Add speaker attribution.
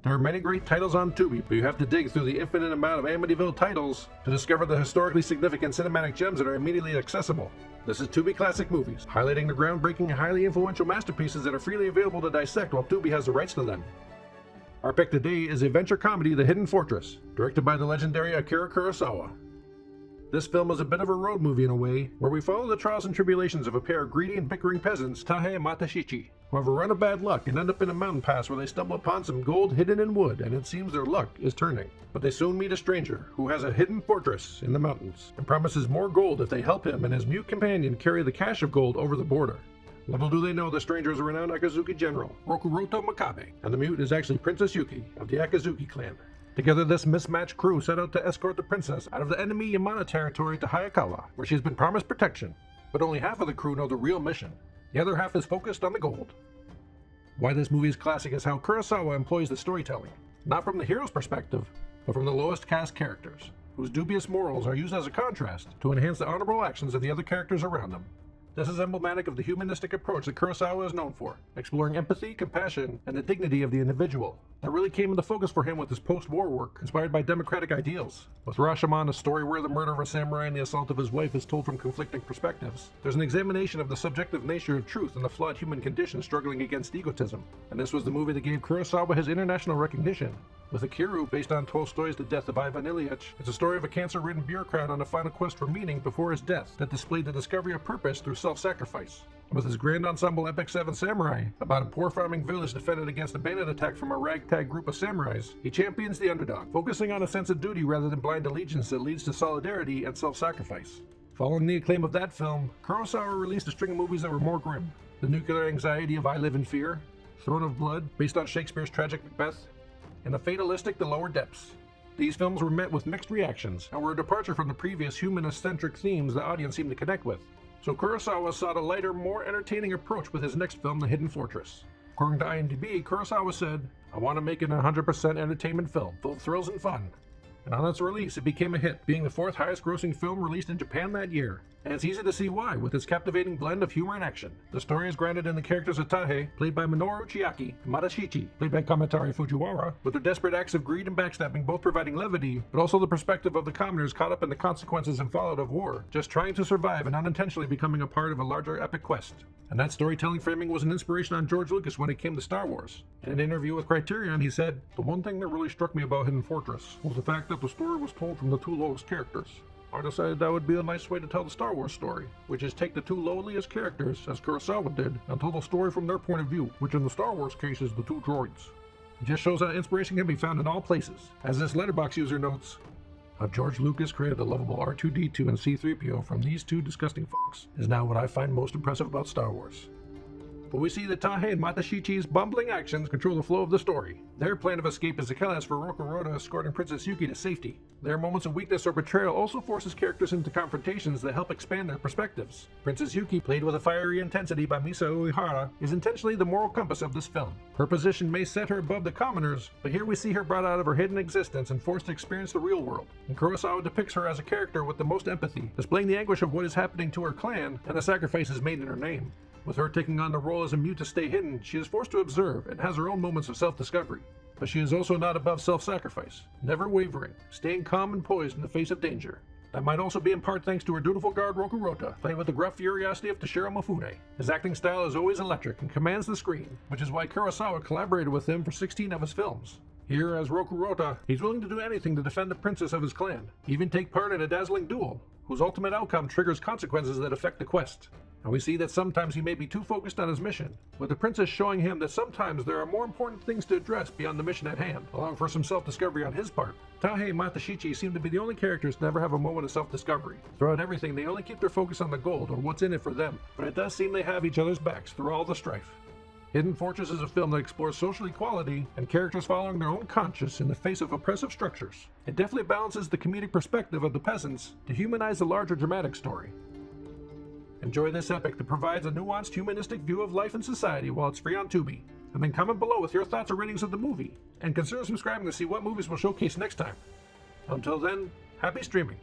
Speaker 1: There are many great titles on Tubi, but you have to dig through the infinite amount of Amityville titles to discover the historically significant cinematic gems that are immediately accessible. This is Tubi Classic Movies, highlighting the groundbreaking and highly influential masterpieces that are freely available to dissect while Tubi has the rights to them. Our pick today is adventure comedy The Hidden Fortress, directed by the legendary Akira Kurosawa. This film is a bit of a road movie in a way, where we follow the trials and tribulations of a pair of greedy and bickering peasants, Tahe and Matashichi, who have a run of bad luck and end up in a mountain pass where they stumble upon some gold hidden in wood, and it seems their luck is turning. But they soon meet a stranger who has a hidden fortress in the mountains and promises more gold if they help him and his mute companion carry the cache of gold over the border. Little do they know the stranger is a renowned Akazuki general, Rokuroto Makabe, and the mute is actually Princess Yuki of the Akazuki clan. Together, this mismatched crew set out to escort the princess out of the enemy Yamana territory to Hayakawa, where she has been promised protection. But only half of the crew know the real mission. The other half is focused on the gold. Why this movie is classic is how Kurosawa employs the storytelling, not from the hero's perspective, but from the lowest caste characters, whose dubious morals are used as a contrast to enhance the honorable actions of the other characters around them. This is emblematic of the humanistic approach that Kurosawa is known for, exploring empathy, compassion, and the dignity of the individual. That really came into focus for him with his post-war work, inspired by democratic ideals. With Rashomon, a story where the murder of a samurai and the assault of his wife is told from conflicting perspectives, there's an examination of the subjective nature of truth and the flawed human condition struggling against egotism. And this was the movie that gave Kurosawa his international recognition. With Akira, based on Tolstoy's The Death of Ivan Ilyich, it's a story of a cancer-ridden bureaucrat on a final quest for meaning before his death that displayed the discovery of purpose through self-sacrifice. With his grand ensemble epic Seven Samurai, about a poor farming village defended against a bandit attack from a ragtag group of samurais, he champions the underdog, focusing on a sense of duty rather than blind allegiance that leads to solidarity and self-sacrifice. Following the acclaim of that film, Kurosawa released a string of movies that were more grim. The nuclear anxiety of I Live in Fear, Throne of Blood, based on Shakespeare's tragic Macbeth, and the fatalistic The Lower Depths. These films were met with mixed reactions and were a departure from the previous humanist-centric themes the audience seemed to connect with. So Kurosawa sought a lighter, more entertaining approach with his next film, The Hidden Fortress. According to IMDb, Kurosawa said, "I want to make it a 100% entertainment film, full of thrills and fun." And on its release, it became a hit, being the fourth highest grossing film released in Japan that year. And it's easy to see why, with its captivating blend of humor and action. The story is grounded in the characters of Tahe, played by Minoru Chiaki, and Matashichi, played by Kamatari Fujiwara, with their desperate acts of greed and backstabbing both providing levity, but also the perspective of the commoners caught up in the consequences and fallout of war, just trying to survive and unintentionally becoming a part of a larger epic quest. And that storytelling framing was an inspiration on George Lucas when it came to Star Wars. In an interview with Criterion, he said, "The one thing that really struck me about Hidden Fortress was the fact that the story was told from the two lowest characters. I decided that would be a nice way to tell the Star Wars story, which is take the two lowliest characters, as Kurosawa did, and tell the story from their point of view, which in the Star Wars case is the two droids." It just shows how inspiration can be found in all places. As this Letterboxd user notes, how George Lucas created the lovable R2-D2 and C-3PO from these two disgusting fucks is now what I find most impressive about Star Wars. But we see that Tahe and Matashichi's bumbling actions control the flow of the story. Their plan of escape is a catalyst for Rokuroto escorting Princess Yuki to safety. Their moments of weakness or betrayal also forces characters into confrontations that help expand their perspectives. Princess Yuki, played with a fiery intensity by Misa Uehara, is intentionally the moral compass of this film. Her position may set her above the commoners, but here we see her brought out of her hidden existence and forced to experience the real world. And Kurosawa depicts her as a character with the most empathy, displaying the anguish of what is happening to her clan and the sacrifices made in her name. With her taking on the role as a mute to stay hidden, she is forced to observe and has her own moments of self-discovery. But she is also not above self-sacrifice, never wavering, staying calm and poised in the face of danger. That might also be in part thanks to her dutiful guard Rokurota, played with the gruff furiosity of Toshiro Mifune. His acting style is always electric and commands the screen, which is why Kurosawa collaborated with him for 16 of his films. Here, as Rokurota, he's willing to do anything to defend the princess of his clan, even take part in a dazzling duel, whose ultimate outcome triggers consequences that affect the quest. And we see that sometimes he may be too focused on his mission, with the princess showing him that sometimes there are more important things to address beyond the mission at hand, allowing for some self-discovery on his part. Tahe and Matashichi seem to be the only characters to never have a moment of self-discovery. Throughout everything, they only keep their focus on the gold or what's in it for them, but it does seem they have each other's backs through all the strife. Hidden Fortress is a film that explores social equality and characters following their own conscience in the face of oppressive structures. It definitely balances the comedic perspective of the peasants to humanize the larger dramatic story. Enjoy this epic that provides a nuanced humanistic view of life and society while it's free on Tubi. And then comment below with your thoughts or ratings of the movie, and consider subscribing to see what movies we'll showcase next time. Until then, happy streaming!